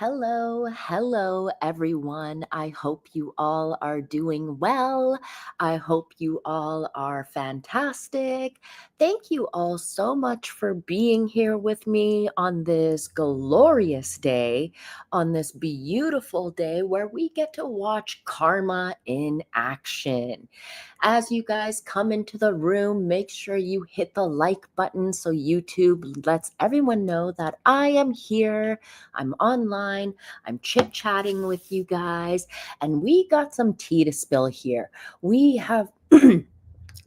Hello, everyone. I hope you all are doing well. I hope you all are fantastic. Thank you all so much for being here with me on this glorious day, on this beautiful day where we get to watch karma in action. As you guys come into the room, make sure you hit the like button so YouTube lets everyone know that I am here. I'm online, I'm chit chatting with you guys, and we got some tea to spill here. We have,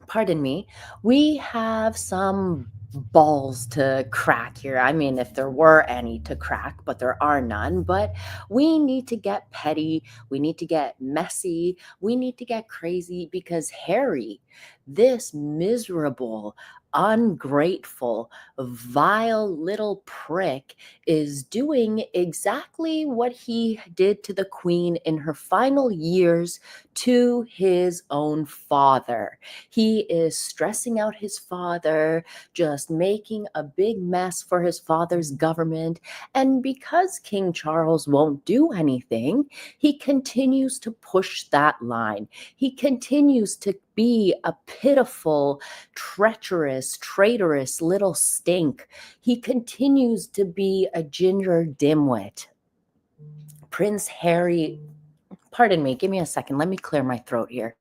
pardon me, we have some balls to crack here. I mean, if there were any to crack, but there are none. But we need to get petty, we need to get messy, we need to get crazy because Harry, this miserable, ungrateful, vile little prick, is doing exactly what he did to the queen in her final years to his own father. He is stressing out his father, just making a big mess for his father's government. And because King Charles won't do anything, he continues to push that line. He continues to be a pitiful, treacherous, traitorous little stink. He continues to be a ginger dimwit. Prince Harry, pardon me, give me a second. Let me clear my throat here.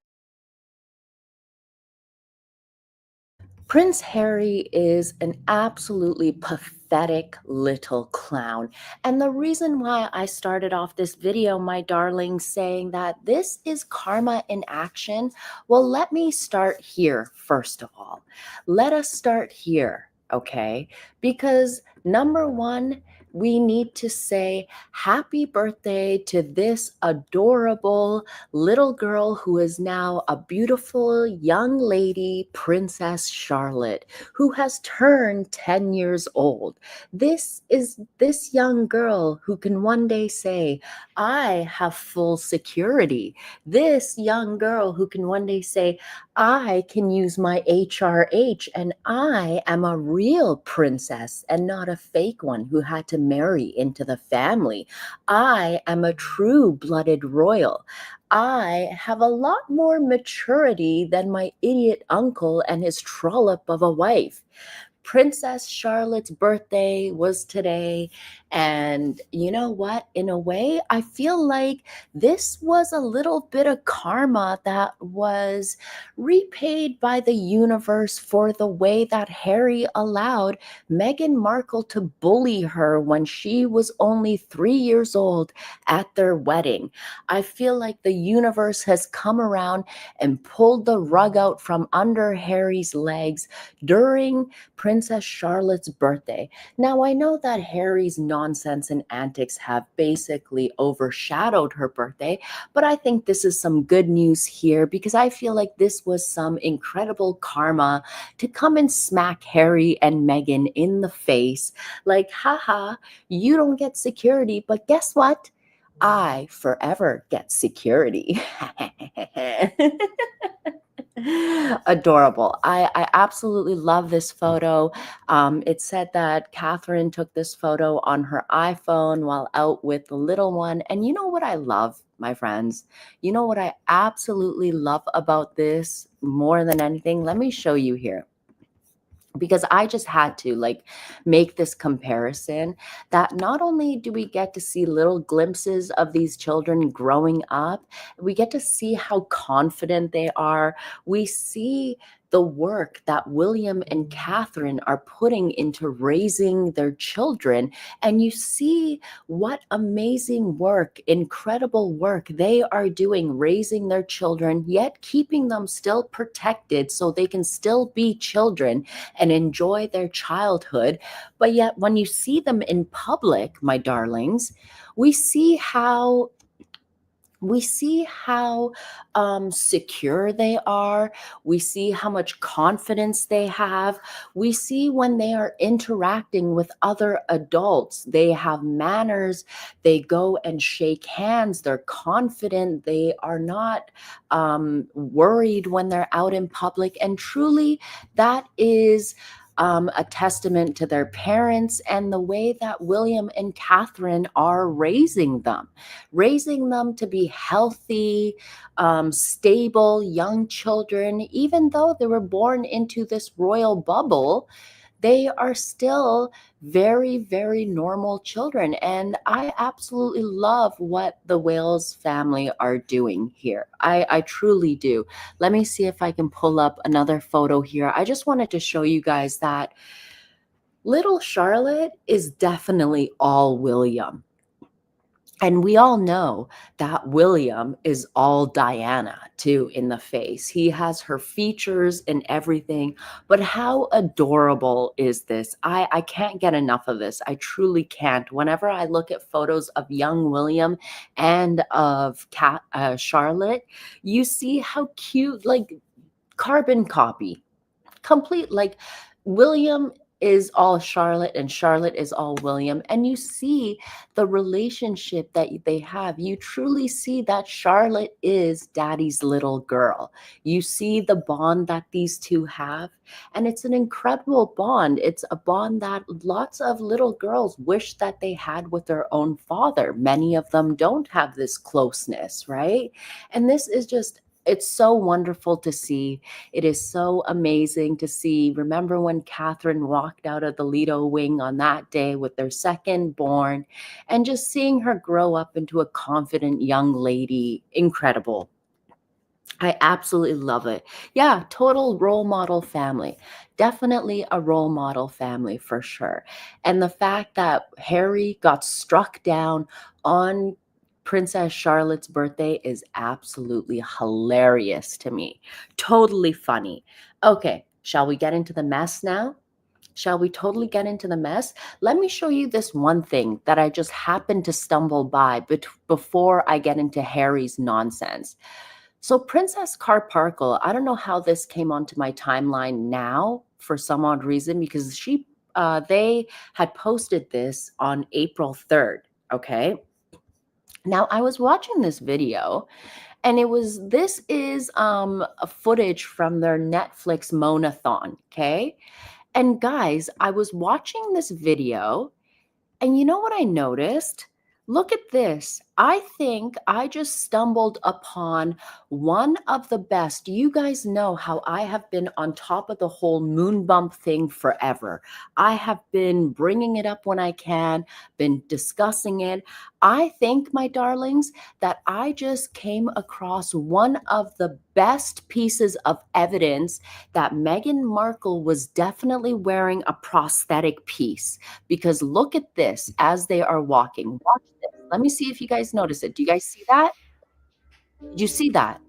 Prince Harry is an absolutely pathetic little clown. And the reason why I started off this video, my darling, saying that this is karma in action, well, let me start here, first of all. Let us start here, okay? Because number one, we need to say happy birthday to this adorable little girl who is now a beautiful young lady, Princess Charlotte, who has turned 10 years old. This is this young girl who can one day say, I have full security. This young girl who can one day say, I can use my HRH and I am a real princess and not a fake one who had to marry into the family. I am a true-blooded royal. I have a lot more maturity than my idiot uncle and his trollop of a wife. Princess Charlotte's birthday was today. And you know what? In a way, I feel like this was a little bit of karma that was repaid by the universe for the way that Harry allowed Meghan Markle to bully her when she was only 3 years old at their wedding. I feel like the universe has come around and pulled the rug out from under Harry's legs during Princess Charlotte's birthday. Now, I know that Harry's nonsense and antics have basically overshadowed her birthday, but I think this is some good news here because I feel like this was some incredible karma to come and smack Harry and Meghan in the face. Like, haha, you don't get security, but guess what? I forever get security. Adorable. I absolutely love this photo. It said that Catherine took this photo on her iPhone while out with the little one. And you know what I love, my friends? You know what I absolutely love about this more than anything? Let me show you here, because I just had to make this comparison that not only do we get to see little glimpses of these children growing up, we get to see how confident they are. We see the work that William and Catherine are putting into raising their children, and you see what amazing work, incredible work they are doing raising their children, yet keeping them still protected so they can still be children and enjoy their childhood. But yet, when you see them in public, my darlings, we see how secure they are. We see how much confidence they have. We see when they are interacting with other adults, they have manners. They go and shake hands. They're confident. They are not worried when they're out in public. And truly, that is a testament to their parents and the way that William and Catherine are raising them to be healthy, stable young children. Even though they were born into this royal bubble, they are still very, very normal children. And I absolutely love what the Wales family are doing here. I truly do. Let me see if I can pull up another photo here. I just wanted to show you guys that little Charlotte is definitely all William. And we all know that William is all Diana too in the face. He has her features and everything. But how adorable is this? I can't get enough of this. I truly can't. Whenever I look at photos of young William and of Charlotte, you see how cute, like carbon copy, complete. Like William is all Charlotte and Charlotte is all William, and you see the relationship that they have. You truly see that Charlotte is daddy's little girl. You see the bond that these two have, and it's an incredible bond. It's a bond that lots of little girls wish that they had with their own father. Many of them don't have this closeness, right? And this is just, it's so wonderful to see. It is so amazing to see. Remember when Catherine walked out of the Lido wing on that day with their second born, and just seeing her grow up into a confident young lady, incredible. I absolutely love it. Yeah, total role model family. Definitely a role model family for sure. And the fact that Harry got struck down on Princess Charlotte's birthday is absolutely hilarious to me. Totally funny. Okay, shall we get into the mess now? Shall we totally get into the mess? Let me show you this one thing that I just happened to stumble by before I get into Harry's nonsense. So Princess Carparkle, I don't know how this came onto my timeline now for some odd reason, because they had posted this on April 3rd. Okay. Now I was watching this video, and this is a footage from their Netflix Monathon. Okay. And guys, I was watching this video, and you know what I noticed? Look at this. I think I just stumbled upon one of the best. You guys know how I have been on top of the whole moon bump thing forever. I have been bringing it up when I can, been discussing it. I think, my darlings, that I just came across one of the best pieces of evidence that Meghan Markle was definitely wearing a prosthetic piece. Because look at this as they are walking. Watch this. Let me see if you guys notice it. Do you guys see that? Did you see that?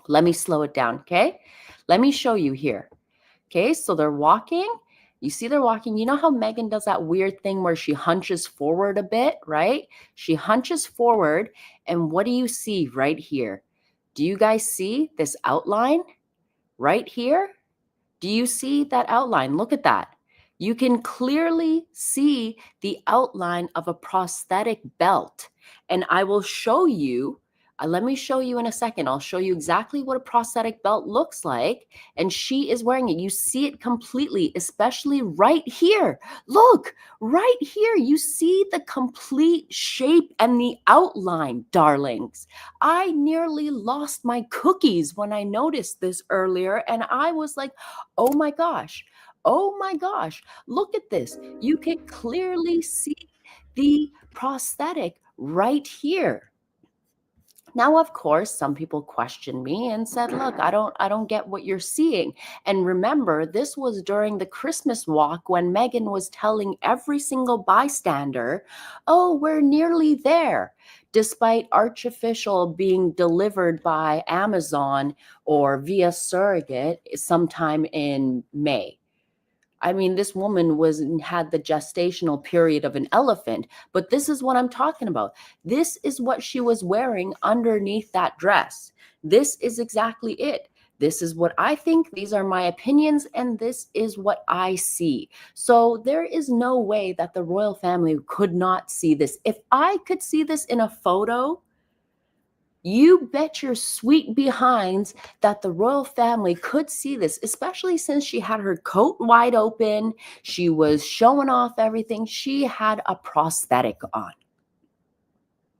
Let me slow it down, okay? Let me show you here. Okay, so they're walking. You see they're walking. You know how Meghan does that weird thing where she hunches forward a bit, right? She hunches forward, and what do you see right here? Do you guys see this outline right here? Do you see that outline? Look at that. You can clearly see the outline of a prosthetic belt. And I will show you, let me show you in a second. I'll show you exactly what a prosthetic belt looks like. And she is wearing it. You see it completely, especially right here. Look, right here. You see the complete shape and the outline, darlings. I nearly lost my cookies when I noticed this earlier. And I was like, oh my gosh. Oh my gosh. Look at this. You can clearly see the prosthetic right here. Now, of course, some people questioned me and said, look, I don't get what you're seeing. And remember, this was during the Christmas walk when Meghan was telling every single bystander, oh, we're nearly there, despite Archofficial being delivered by Amazon or via surrogate sometime in May. I mean, this woman had the gestational period of an elephant, but this is what I'm talking about. This is what she was wearing underneath that dress. This is exactly it. This is what I think. These are my opinions, and this is what I see. So there is no way that the royal family could not see this. If I could see this in a photo, You bet your sweet behinds that the royal family could see this, especially since she had her coat wide open. She was showing off everything. She had a prosthetic on.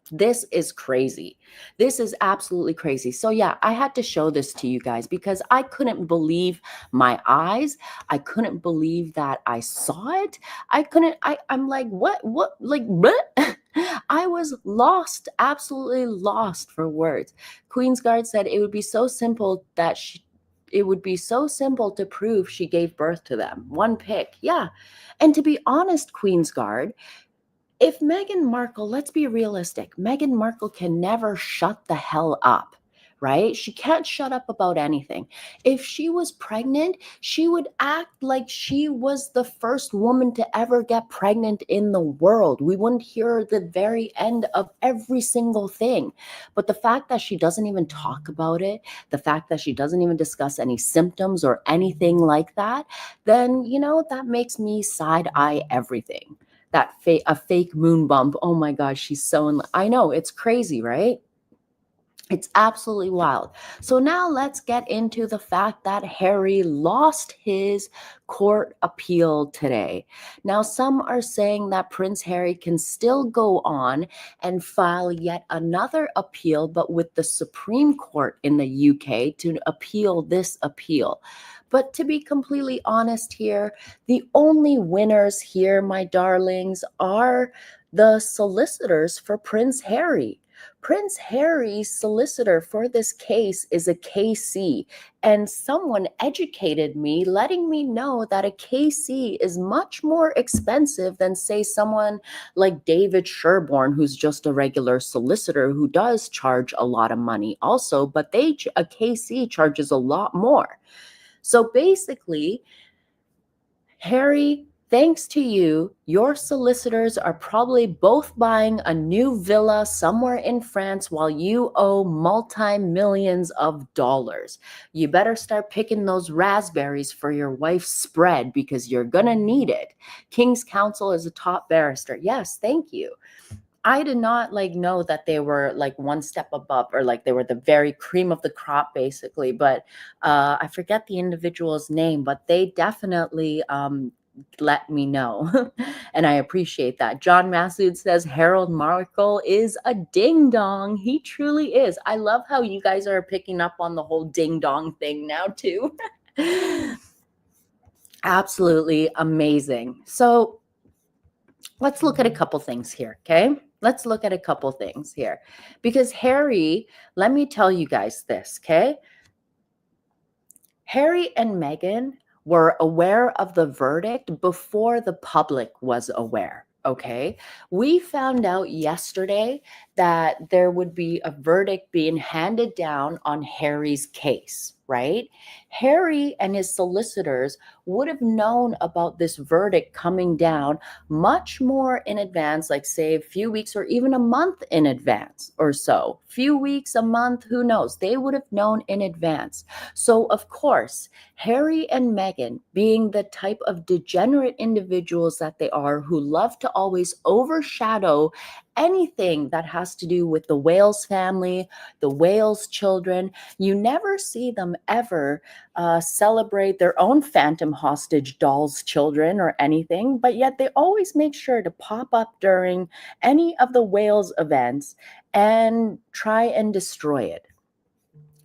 This is crazy. This is absolutely crazy. So yeah, I had to show this to you guys because I couldn't believe my eyes. I couldn't believe that I saw it. I'm like, what, like, what? I was lost, absolutely lost for words. Queensguard said it would be so simple that it would be so simple to prove she gave birth to them. One pic. Yeah. And to be honest, Queensguard, if Meghan Markle, let's be realistic, Meghan Markle can never shut the hell up, right? She can't shut up about anything. If she was pregnant, she would act like she was the first woman to ever get pregnant in the world. We wouldn't hear the very end of every single thing. But the fact that she doesn't even talk about it, the fact that she doesn't even discuss any symptoms or anything like that, then, that makes me side eye everything. A fake moon bump. Oh my gosh, she's so I know, it's crazy, right? It's absolutely wild. So now let's get into the fact that Harry lost his court appeal today. Now, some are saying that Prince Harry can still go on and file yet another appeal, but with the Supreme Court in the UK to appeal this appeal. But to be completely honest here, the only winners here, my darlings, are the solicitors for Prince Harry. Prince Harry's solicitor for this case is a KC, and someone educated me, letting me know that a KC is much more expensive than, say, someone like David Sherborne, who's just a regular solicitor who does charge a lot of money also, but a KC charges a lot more. So basically, Harry, thanks to you, your solicitors are probably both buying a new villa somewhere in France while you owe multi-millions of dollars. You better start picking those raspberries for your wife's spread because you're gonna need it. King's Counsel is a top barrister. Yes, thank you. I did not know that they were one step above, or they were the very cream of the crop, basically. But I forget the individual's name, but they definitely let me know. And I appreciate that. John Massoud says Harold Markle is a ding dong. He truly is. I love how you guys are picking up on the whole ding dong thing now too. Absolutely amazing. So let's look at a couple things here, okay? Let's look at a couple things here. Because Harry, let me tell you guys this, okay? Harry and Meghan were aware of the verdict before the public was aware, okay? We found out yesterday that there would be a verdict being handed down on Harry's case, right? Harry and his solicitors would have known about this verdict coming down much more in advance, like say a few weeks or even a month in advance or so. Few weeks, a month, who knows? They would have known in advance. So of course, Harry and Meghan, being the type of degenerate individuals that they are, who love to always overshadow anything that has to do with the Wales family, the Wales children, you never see them ever celebrate their own phantom hostage dolls' children or anything, but yet they always make sure to pop up during any of the Wales events and try and destroy it.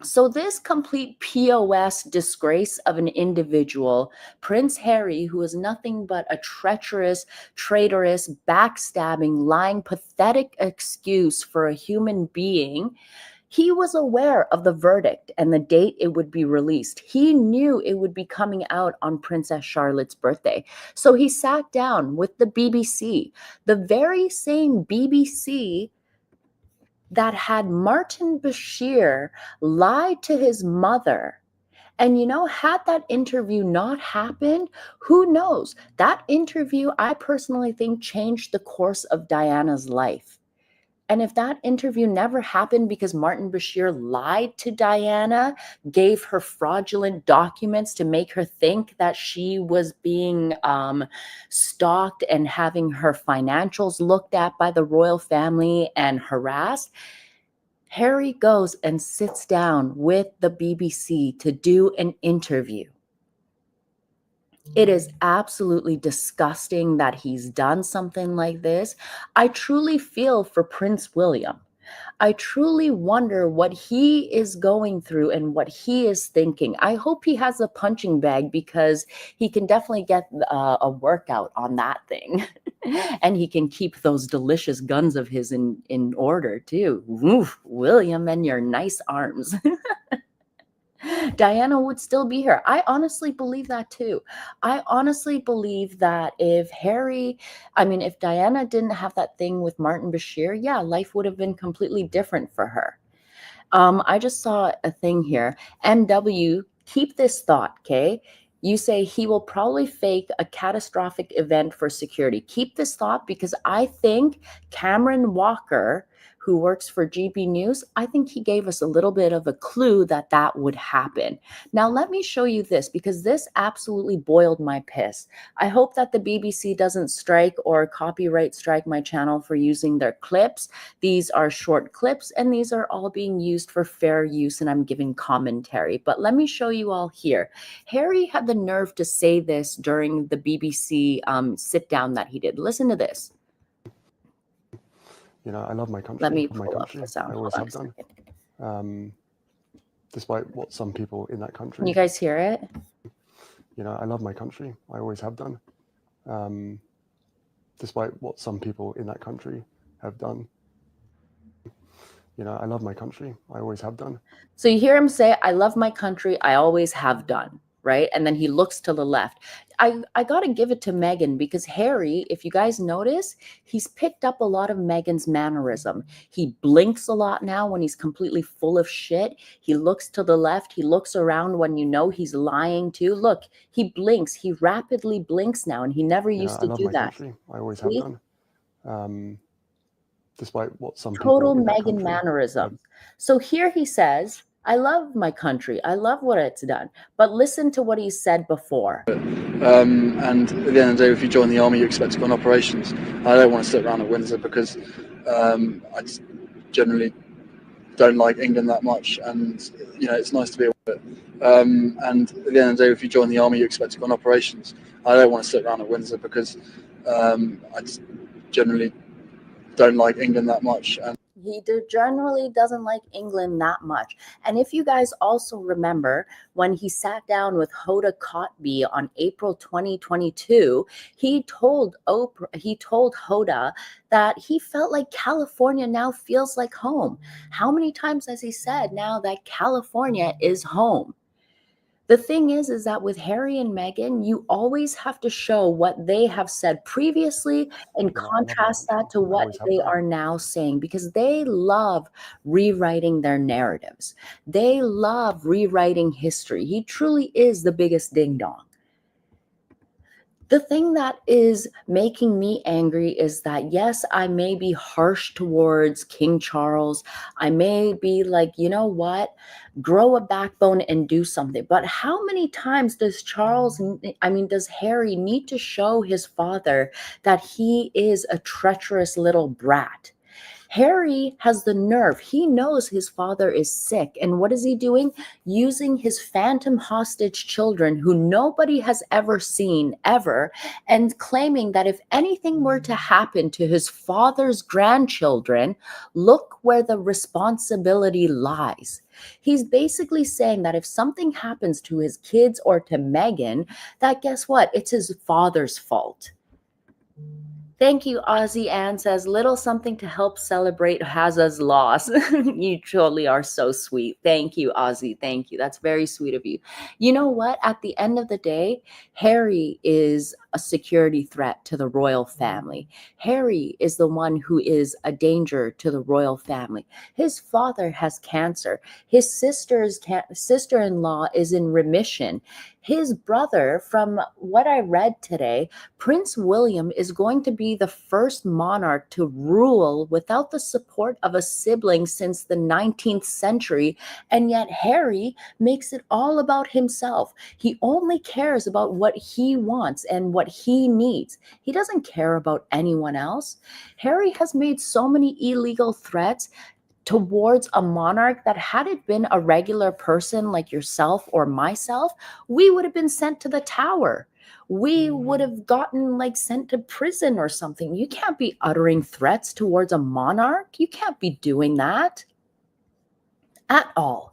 So this complete POS disgrace of an individual, Prince Harry, who is nothing but a treacherous, traitorous, backstabbing, lying, pathetic excuse for a human being, he was aware of the verdict and the date it would be released. He knew it would be coming out on Princess Charlotte's birthday. So he sat down with the BBC, the very same BBC that had Martin Bashir lie to his mother. And had that interview not happened, who knows? That interview, I personally think, changed the course of Diana's life. And if that interview never happened because Martin Bashir lied to Diana, gave her fraudulent documents to make her think that she was being stalked and having her financials looked at by the royal family and harassed, Harry goes and sits down with the BBC to do an interview. It is absolutely disgusting that he's done something like this. I truly feel for Prince William. I truly wonder what he is going through and what he is thinking. I hope he has a punching bag because he can definitely get a workout on that thing. And he can keep those delicious guns of his in order too. Oof, William and your nice arms. Diana would still be here. I honestly believe that too. I honestly believe that if Diana didn't have that thing with Martin Bashir, yeah, life would have been completely different for her. I just saw a thing here. MW, keep this thought, okay? You say he will probably fake a catastrophic event for security. Keep this thought because I think Cameron Walker, who works for GB News, I think he gave us a little bit of a clue that that would happen. Now, let me show you this because this absolutely boiled my piss. I hope that the BBC doesn't strike or copyright strike my channel for using their clips. These are short clips and these are all being used for fair use and I'm giving commentary. But let me show you all here. Harry had the nerve to say this during the BBC sit down that he did. Listen to this. You know, I love my country. Let me my pull up country. the sound. I always Hold have on a done. Despite what some people in that country. Can you guys hear it? You know, I love my country. I always have done. Despite what some people in that country have done. You know, I love my country. I always have done. So you hear him say, I love my country. I always have done. Right? And then he looks to the left. I got to give it to Meghan because Harry, if you guys notice, he's picked up a lot of Meghan's mannerism. He blinks a lot now when he's completely full of shit. He looks to the left. He looks around when you know he's lying too. Look, he blinks. He rapidly blinks now, and he never used to do that. I love my country. I always have done. Despite what some total people in that Meghan country mannerisms. So here he says, I love my country. I love what it's done. But listen to what he said before. And at the end of the day, if you join the army, you expect to go on operations. I don't want to sit around at Windsor because I just generally don't like England that much. And, you know, it's nice to be away with it. And at the end of the day, if you join the army, you expect to go on operations. I don't want to sit around at Windsor because I just generally don't like England that much. And he generally doesn't like England that much. And if you guys also remember when he sat down with Hoda Kotb on April 2022, he told Hoda that he felt like California now feels like home. How many times has he said now that California is home? The thing is that with Harry and Meghan, you always have to show what they have said previously and contrast that to what they are now saying because they love rewriting their narratives. They love rewriting history. He truly is the biggest ding dong. The thing that is making me angry is that, yes, I may be harsh towards King Charles. I may be like, you know what, grow a backbone and do something. But how many times does does Harry need to show his father that he is a treacherous little brat? Harry has the nerve. He knows his father is sick. And what is he doing? Using his phantom hostage children who nobody has ever seen, ever, and claiming that if anything were to happen to his father's grandchildren, look where the responsibility lies. He's basically saying that if something happens to his kids or to Meghan, that guess what? It's his father's fault. Thank you, Ozzy Ann says, little something to help celebrate Hazza's loss. You truly are so sweet. Thank you, Ozzy. Thank you. That's very sweet of you. You know what? At the end of the day, Harry is a security threat to the royal family. Harry is the one who is a danger to the royal family. His father has cancer. His sister-in-law is in remission. His brother, from what I read today, Prince William is going to be the first monarch to rule without the support of a sibling since the 19th century, and yet Harry makes it all about himself. He only cares about what he wants and what he needs. He doesn't care about anyone else. Harry has made so many illegal threats. towards a monarch that, had it been a regular person like yourself or myself, we would have been sent to the tower. We would have gotten like sent to prison or something. You can't be uttering threats towards a monarch. You can't be doing that at all.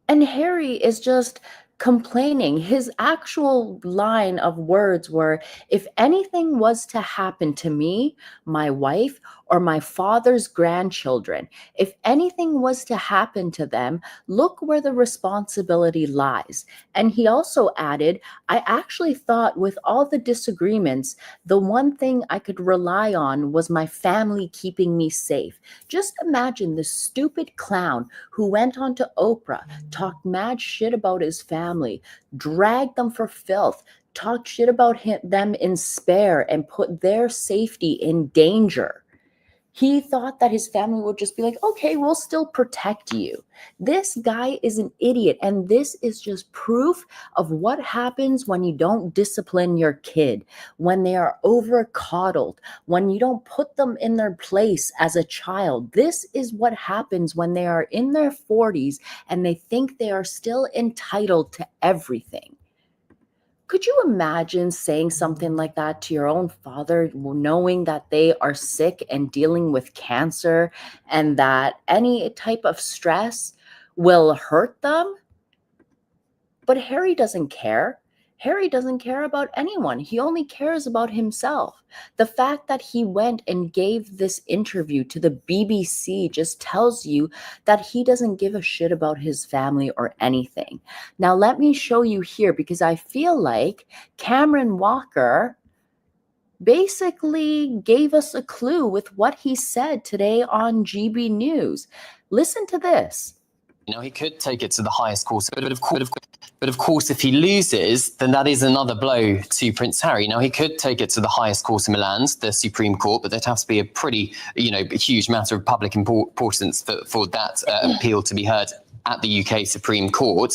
And Harry is just complaining. His actual line of words were, if anything was to happen to me, my wife, or my father's grandchildren, if anything was to happen to them, look where the responsibility lies. And he also added, I actually thought with all the disagreements, the one thing I could rely on was my family keeping me safe. Just imagine this stupid clown who went on to Oprah, talked mad shit about his family, dragged them for filth, talked shit about them in spare, and put their safety in danger. He thought that his family would just be like, okay, we'll still protect you. This guy is an idiot. And this is just proof of what happens when you don't discipline your kid, when they are over coddled, when you don't put them in their place as a child. This is what happens when they are in their 40s and they think they are still entitled to everything. Could you imagine saying something like that to your own father, knowing that they are sick and dealing with cancer and that any type of stress will hurt them? But Harry doesn't care. Harry doesn't care about anyone. He only cares about himself. The fact that he went and gave this interview to the BBC just tells you that he doesn't give a shit about his family or anything. Now, let me show you here, because I feel like Cameron Walker basically gave us a clue with what he said today on GB News. Listen to this. You know, he could take it to the highest court, but of course, if he loses, then that is another blow to Prince Harry. Now, he could take it to the highest court in Milan, the Supreme Court, but there'd have to be a pretty, huge matter of public importance for that appeal to be heard at the UK Supreme Court.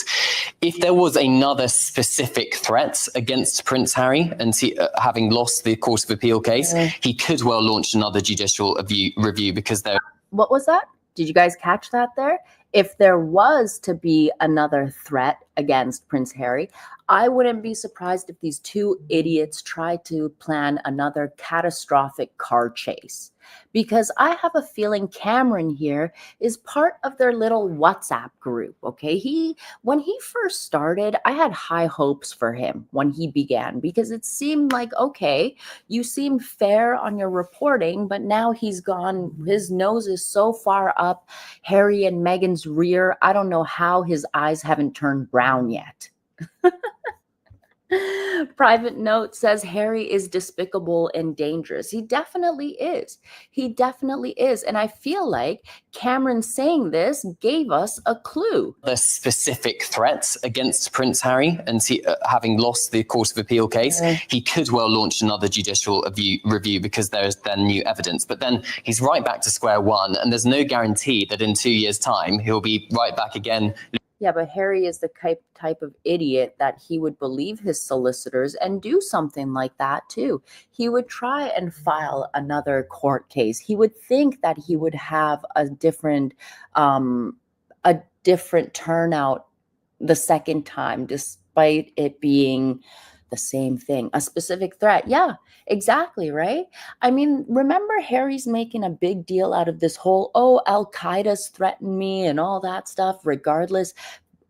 If there was another specific threat against Prince Harry and having lost the Court of Appeal case, he could well launch another judicial review because there. What was that? Did you guys catch that there? If there was to be another threat against Prince Harry, I wouldn't be surprised if these two idiots tried to plan another catastrophic car chase. Because I have a feeling Cameron here is part of their little WhatsApp group, okay? When he first started, I had high hopes for him when he began, because it seemed like, okay, you seem fair on your reporting, but now he's gone, his nose is so far up Harry and Meghan's rear, I don't know how his eyes haven't turned brown yet. Private note says Harry is despicable and dangerous. He definitely is. He definitely is. And I feel like Cameron saying this gave us a clue. The specific threats against Prince Harry and having lost the Court of Appeal case, he could well launch another judicial review because there is then new evidence. But then he's right back to square one, and there's no guarantee that in 2 years' time he'll be right back again. Yeah, but Harry is the type of idiot that he would believe his solicitors and do something like that too. He would try and file another court case. He would think that he would have a different turnout the second time, despite it being the same thing, a specific threat. Yeah, exactly, right? I mean, remember Harry's making a big deal out of this whole, Al-Qaeda's threatened me and all that stuff, regardless,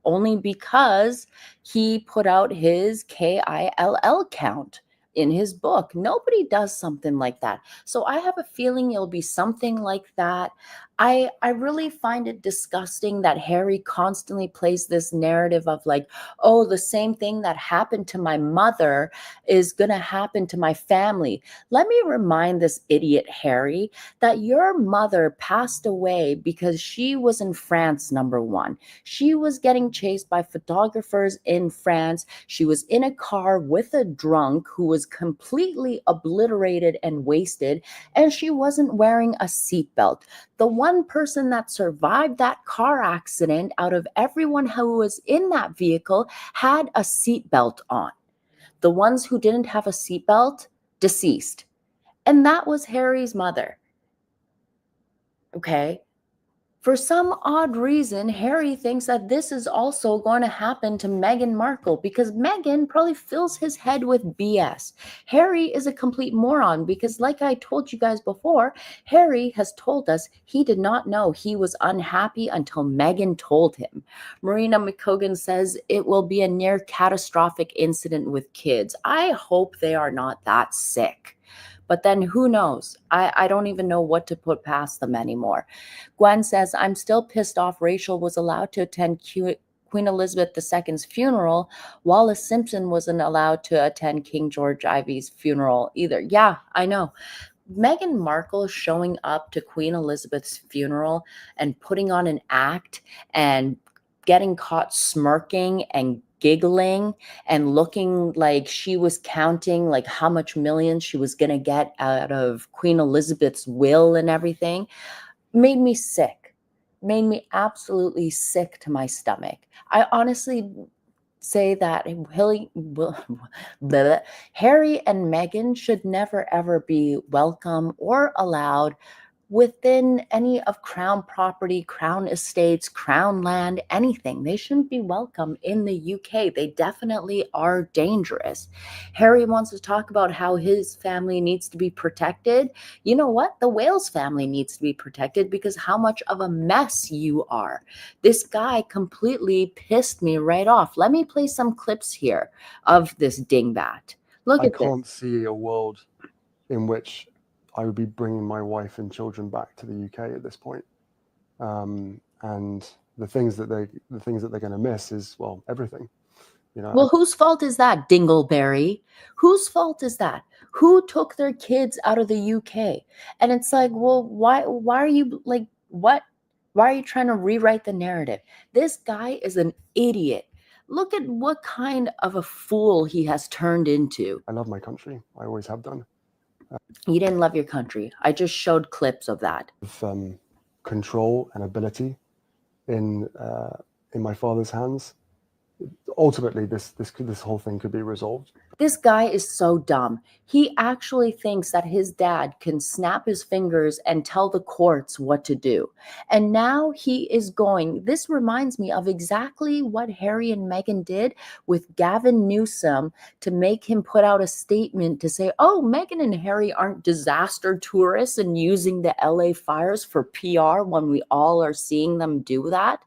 only because he put out his KILL count in his book. Nobody does something like that. So I have a feeling it'll be something like that. I really find it disgusting that Harry constantly plays this narrative of like, the same thing that happened to my mother is going to happen to my family. Let me remind this idiot Harry that your mother passed away because she was in France, number one. She was getting chased by photographers in France. She was in a car with a drunk who was completely obliterated and wasted, and she wasn't wearing a seatbelt. The one person that survived that car accident out of everyone who was in that vehicle had a seatbelt on. The ones who didn't have a seatbelt, deceased. And that was Harry's mother. Okay? For some odd reason, Harry thinks that this is also going to happen to Meghan Markle because Meghan probably fills his head with BS. Harry is a complete moron because, like I told you guys before, Harry has told us he did not know he was unhappy until Meghan told him. Marina McCogan says it will be a near catastrophic incident with kids. I hope they are not that sick. But then who knows? I don't even know what to put past them anymore. Gwen says, I'm still pissed off Rachel was allowed to attend Queen Elizabeth II's funeral. Wallace Simpson wasn't allowed to attend King George Ivy's funeral either. Yeah, I know. Meghan Markle showing up to Queen Elizabeth's funeral and putting on an act and getting caught smirking and giggling and looking like she was counting like how much millions she was going to get out of Queen Elizabeth's will and everything made me sick, made me absolutely sick to my stomach. I honestly say that Harry and Meghan should never ever be welcome or allowed within any of Crown property, Crown estates, Crown land, anything. They shouldn't be welcome in the UK. They definitely are dangerous. Harry wants to talk about how his family needs to be protected. You know what? The Wales family needs to be protected because how much of a mess you are. This guy completely pissed me right off. Let me play some clips here of this dingbat. Look I at this. can't see a world in which I would be bringing my wife and children back to the UK at this point. And the things that they're going to miss is, well, everything. You know, Well, whose fault is that, Dingleberry? Whose fault is that? Who took their kids out of the UK? And it's like, well, why are you like, what? Why are you trying to rewrite the narrative? This guy is an idiot. Look at what kind of a fool he has turned into. I love my country. I always have done. You didn't love your country. I just showed clips of that. Control and ability in my father's hands. Ultimately, this whole thing could be resolved. This guy is so dumb. He actually thinks that his dad can snap his fingers and tell the courts what to do. And now he is going. This reminds me of exactly what Harry and Meghan did with Gavin Newsom to make him put out a statement to say, oh, Meghan and Harry aren't disaster tourists and using the LA fires for PR when we all are seeing them do that.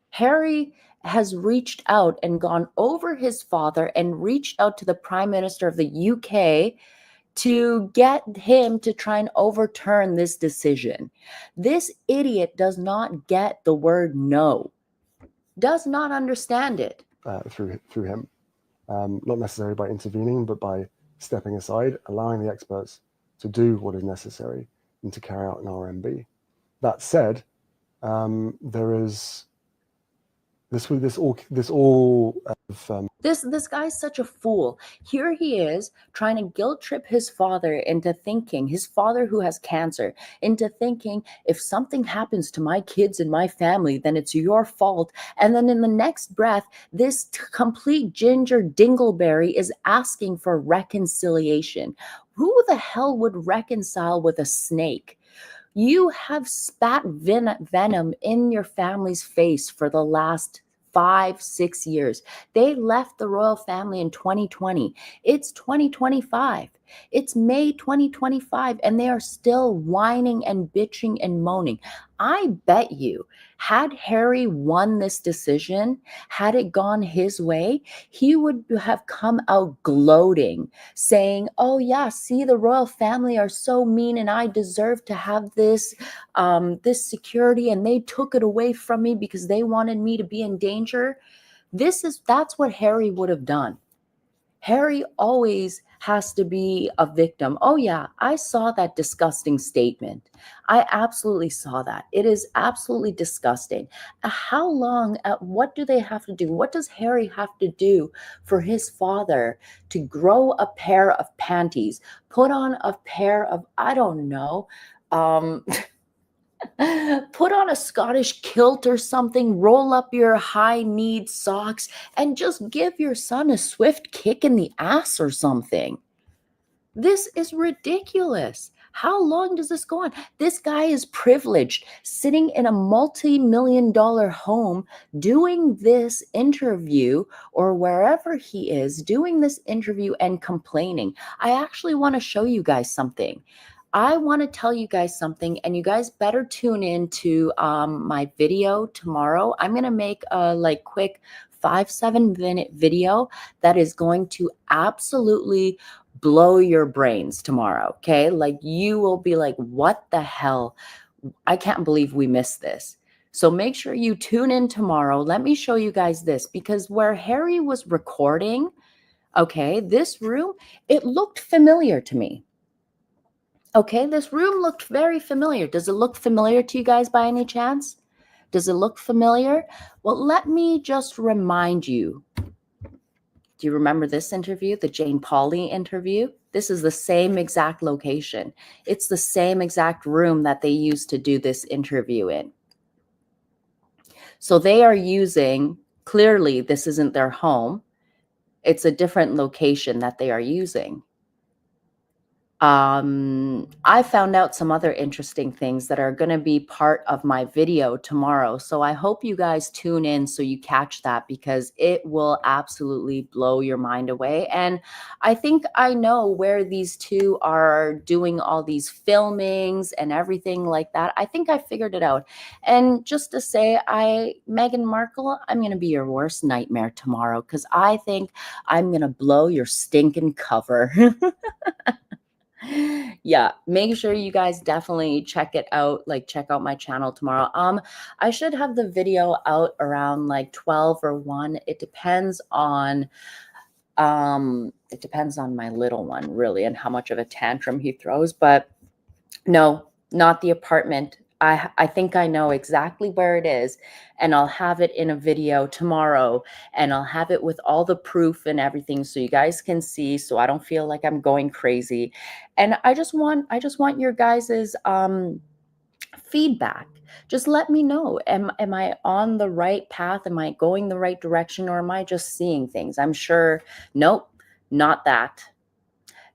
Harry has reached out and gone over his father and reached out to the Prime Minister of the UK to get him to try and overturn this decision. This idiot does not get the word no, does not understand it. Through him, not necessarily by intervening, but by stepping aside, allowing the experts to do what is necessary and to carry out an RMB. That said, there is this guy's such a fool. Here he is trying to guilt trip his father into thinking, his father who has cancer, into thinking if something happens to my kids and my family, then it's your fault. And then in the next breath, this complete ginger dingleberry is asking for reconciliation. Who the hell would reconcile with a snake? You have spat venom in your family's face for the last 5-6 years. They left the royal family in 2020. It's 2025. It's May 2025, and they are still whining and bitching and moaning. I bet you, had Harry won this decision, had it gone his way, he would have come out gloating, saying, oh yeah, see, the royal family are so mean and I deserve to have this security and they took it away from me because they wanted me to be in danger. That's what Harry would have done. Harry always has to be a victim. Oh yeah, I saw that disgusting statement. I absolutely saw that. It is absolutely disgusting. How long, what do they have to do? What does Harry have to do for his father to grow a pair of panties, put on a pair of, I don't know, put on a Scottish kilt or something, roll up your high-kneed socks, and just give your son a swift kick in the ass or something. This is ridiculous. How long does this go on? This guy is privileged, sitting in a multi-million-dollar home doing this interview, or wherever he is doing this interview and complaining. I actually want to show you guys something. I want to tell you guys something, and you guys better tune in to my video tomorrow. I'm going to make a like quick 5-7 minute video that is going to absolutely blow your brains tomorrow. Okay. Like you will be like, what the hell? I can't believe we missed this. So make sure you tune in tomorrow. Let me show you guys this, because where Harry was recording, okay, this room, it looked familiar to me. Okay, this room looked very familiar. Does it look familiar to you guys by any chance? Does it look familiar? Well, let me just remind you. Do you remember this interview, the Jane Pauley interview? This is the same exact location. It's the same exact room that they used to do this interview in. So they are using, clearly this isn't their home. It's a different location that they are using. I found out some other interesting things that are going to be part of my video tomorrow. So I hope you guys tune in so you catch that, because it will absolutely blow your mind away. And I think I know where these two are doing all these filmings and everything like that. I think I figured it out. And just to say, Meghan Markle, I'm going to be your worst nightmare tomorrow, because I think I'm going to blow your stinking cover. Yeah, make sure you guys definitely check it out, like check out my channel tomorrow. I should have the video out around like 12 or 1. It depends on my little one, really, and how much of a tantrum he throws. But no, not the apartment. I think I know exactly where it is, and I'll have it in a video tomorrow, and I'll have it with all the proof and everything so you guys can see, so I don't feel like I'm going crazy. And I just want your guys's feedback. Just let me know. Am I on the right path? Am I going the right direction, or am I just seeing things? I'm sure, nope, not that.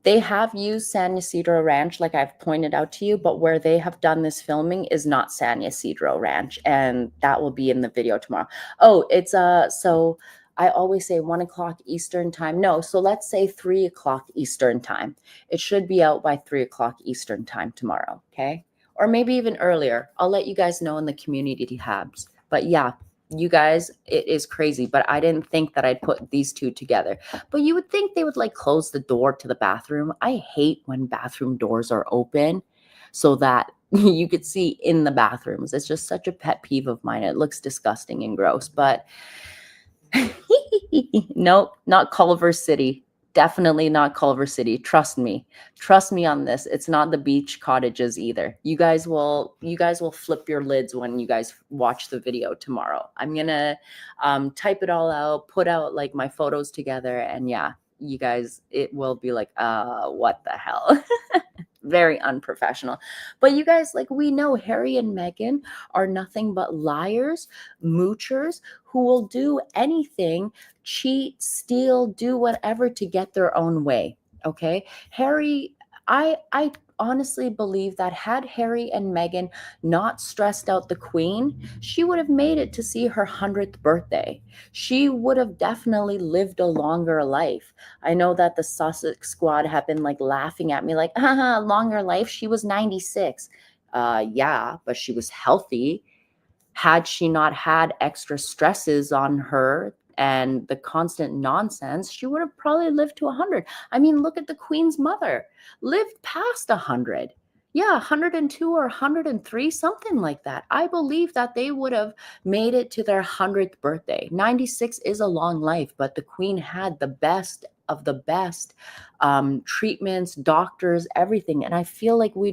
They have used San Ysidro Ranch, like I've pointed out to you, but where they have done this filming is not San Ysidro Ranch, and that will be in the video tomorrow. Oh, it's so I always say 1 o'clock Eastern time. No, so let's say 3 o'clock Eastern time. It should be out by 3 o'clock Eastern time tomorrow, okay? Or maybe even earlier. I'll let you guys know in the community tabs. But yeah, you guys, it is crazy, but I didn't think that I'd put these two together. But you would think they would like close the door to the bathroom. I hate when bathroom doors are open so that you could see in the bathrooms. It's just such a pet peeve of mine. It looks disgusting and gross, but nope, not Culver City. Definitely not Culver City. Trust me on this. It's not the beach cottages either. You guys will flip your lids when you guys watch the video tomorrow. I'm gonna type it all out, put out like my photos together, and yeah, you guys, it will be like, what the hell? Very unprofessional. But you guys, like, we know Harry and Meghan are nothing but liars, moochers who will do anything, cheat, steal, do whatever to get their own way. Okay. Harry, I honestly believe that had Harry and Meghan not stressed out the Queen, she would have made it to see her 100th birthday. She would have definitely lived a longer life. I know that the Sussex squad have been like laughing at me like, haha, longer life. She was 96. Yeah, but she was healthy. Had she not had extra stresses on her and the constant nonsense, she would have probably lived to 100. I mean, look at the Queen's mother, lived past 100. Yeah, 102 or 103, something like that. I believe that they would have made it to their 100th birthday. 96 is a long life, but the Queen had the best of the best treatments, doctors, everything. And I feel like when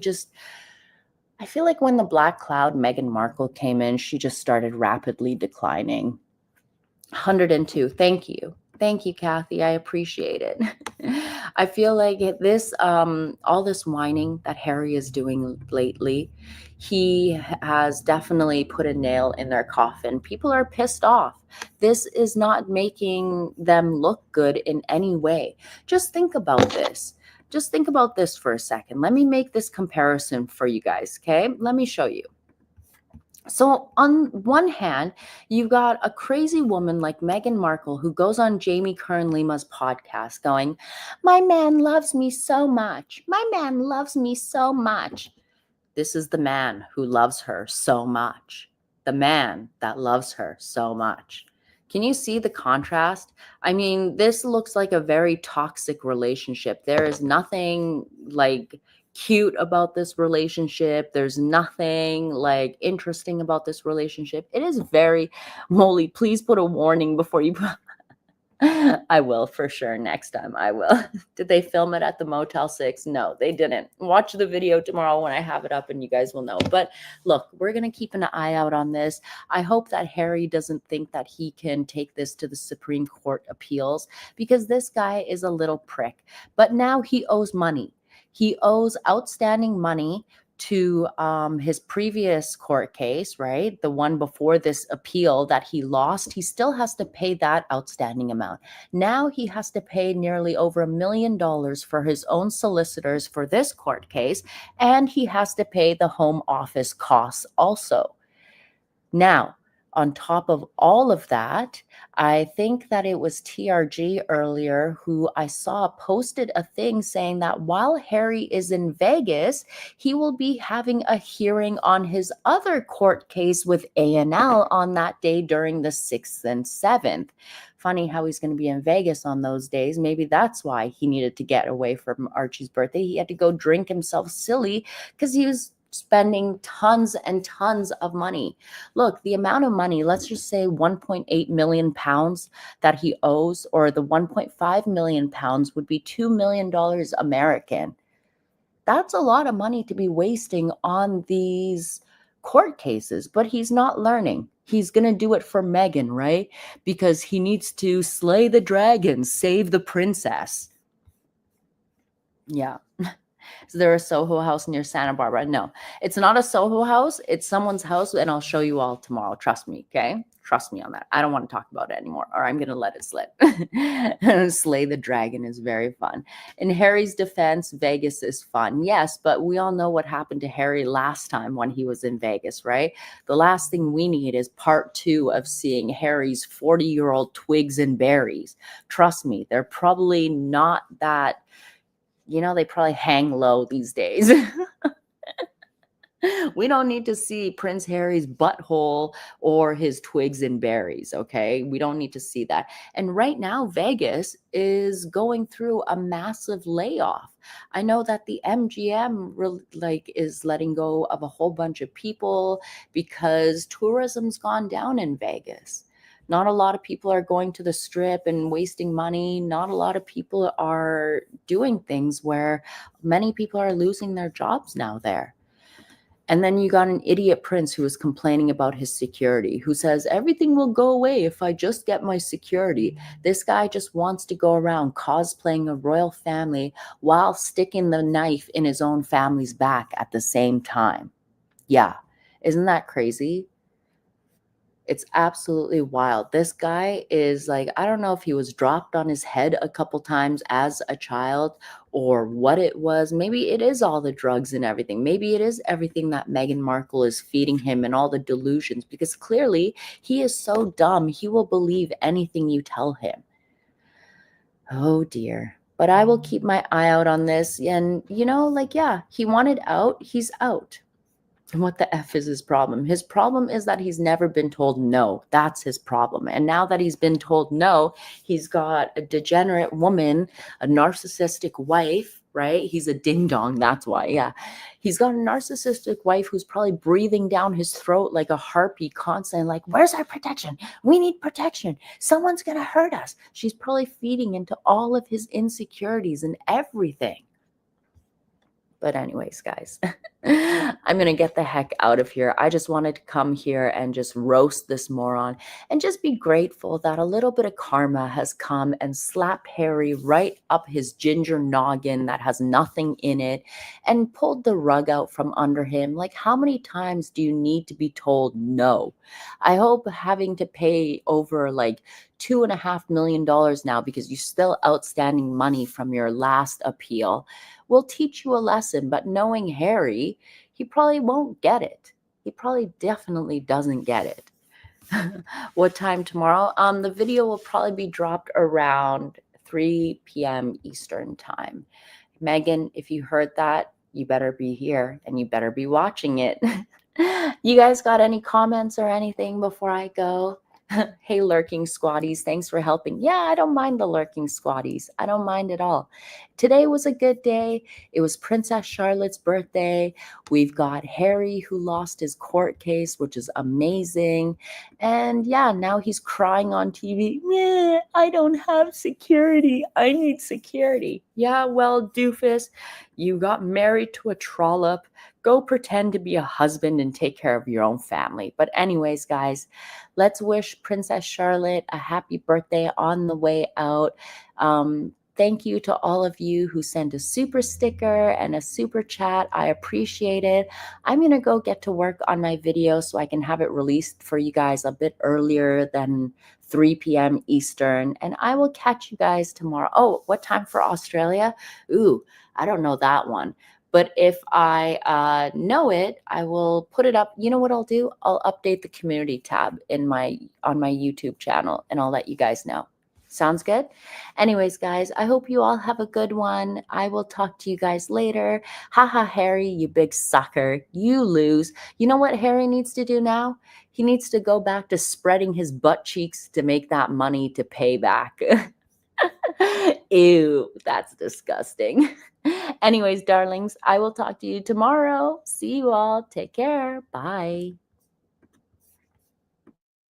the black cloud, Meghan Markle, came in, she just started rapidly declining. 102. Thank you. Thank you, Kathy. I appreciate it. I feel like this, all this whining that Harry is doing lately, he has definitely put a nail in their coffin. People are pissed off. This is not making them look good in any way. Just think about this. Just think about this for a second. Let me make this comparison for you guys, okay? Let me show you. So on one hand, you've got a crazy woman like Meghan Markle who goes on Jamie Kern Lima's podcast going, my man loves me so much. My man loves me so much. This is the man who loves her so much. The man that loves her so much. Can you see the contrast? I mean, this looks like a very toxic relationship. There is nothing like cute about this relationship. There's nothing like interesting about this relationship. It is very, Molly, please put a warning before you put I will for sure next time. I will. Did they film it at the Motel 6? No, they didn't. Watch the video tomorrow when I have it up and you guys will know. But look, we're going to keep an eye out on this. I hope that Harry doesn't think that he can take this to the Supreme Court appeals because this guy is a little prick. But now he owes money. He owes outstanding money to his previous court case, right? The one before this appeal that he lost, he still has to pay that outstanding amount. Now he has to pay nearly over $1 million for his own solicitors for this court case, and he has to pay the Home Office costs also. Now, on top of all of that, I think that it was TRG earlier who I saw posted a thing saying that while Harry is in Vegas, he will be having a hearing on his other court case with A&L on that day during the 6th and 7th. Funny how he's going to be in Vegas on those days. Maybe that's why he needed to get away from Archie's birthday. He had to go drink himself silly because he was spending tons and tons of money. Look, the amount of money, let's just say 1.8 million pounds that he owes, or the 1.5 million pounds would be $2 million American. That's a lot of money to be wasting on these court cases, but he's not learning. He's going to do it for Meghan, right? Because he needs to slay the dragon, save the princess. Yeah. Is there a Soho house near Santa Barbara? No, it's not a Soho house. It's someone's house, and I'll show you all tomorrow. Trust me, okay? Trust me on that. I don't want to talk about it anymore, or I'm going to let it slip. Slay the dragon is very fun. In Harry's defense, Vegas is fun. Yes, but we all know what happened to Harry last time when he was in Vegas, right? The last thing we need is part 2 of seeing Harry's 40-year-old twigs and berries. Trust me, they're probably not that... they probably hang low these days. We don't need to see Prince Harry's butthole or his twigs and berries, okay? We don't need to see that. And right now, Vegas is going through a massive layoff. I know that the MGM is letting go of a whole bunch of people because tourism's gone down in Vegas. Not a lot of people are going to the Strip and wasting money. Not a lot of people are doing things where many people are losing their jobs now there. And then you got an idiot prince who is complaining about his security, who says, everything will go away if I just get my security. This guy just wants to go around cosplaying a royal family while sticking the knife in his own family's back at the same time. Yeah, isn't that crazy? It's absolutely wild. This guy is like, I don't know if he was dropped on his head a couple times as a child or what it was. Maybe it is all the drugs and everything. Maybe it is everything that Meghan Markle is feeding him and all the delusions, because clearly he is so dumb, he will believe anything you tell him. Oh dear. But I will keep my eye out on this. And, yeah, he wanted out. He's out. And what the F is his problem? His problem is that he's never been told no. That's his problem. And now that he's been told no, he's got a degenerate woman, a narcissistic wife, right? He's a ding-dong, that's why, yeah. He's got a narcissistic wife who's probably breathing down his throat like a harpy, constantly like, where's our protection? We need protection. Someone's going to hurt us. She's probably feeding into all of his insecurities and everything. But anyways, guys, I'm going to get the heck out of here. I just wanted to come here and just roast this moron and just be grateful that a little bit of karma has come and slapped Harry right up his ginger noggin that has nothing in it and pulled the rug out from under him. Like, how many times do you need to be told no? I hope having to pay over like $2.5 million now because you still outstanding money from your last appeal will teach you a lesson. But knowing Harry, he probably won't get it. He probably definitely doesn't get it. What time tomorrow? The video will probably be dropped around 3 p.m. Eastern time. Megan, if you heard that, you better be here and you better be watching it. You guys got any comments or anything before I go? Hey, lurking squatties, thanks for helping. Yeah, I don't mind the lurking squatties. I don't mind at all. Today was a good day. It was Princess Charlotte's birthday. We've got Harry who lost his court case, which is amazing. And yeah, now he's crying on TV. Yeah, I don't have security. I need security. Yeah, well, doofus, you got married to a trollop. Go pretend to be a husband and take care of your own family. But anyways, guys, let's wish Princess Charlotte a happy birthday on the way out. Thank you to all of you who sent a super sticker and a super chat. I appreciate it. I'm going to go get to work on my video so I can have it released for you guys a bit earlier than 3 p.m. Eastern. And I will catch you guys tomorrow. Oh, what time for Australia? Ooh, I don't know that one. But if I know it, I will put it up. You know what I'll do? I'll update the community tab on my YouTube channel, and I'll let you guys know. Sounds good? Anyways, guys, I hope you all have a good one. I will talk to you guys later. Haha, Harry, you big sucker. You lose. You know what Harry needs to do now? He needs to go back to spreading his butt cheeks to make that money to pay back. Ew, that's disgusting. Anyways, darlings, I will talk to you tomorrow. See you all. Take care. Bye.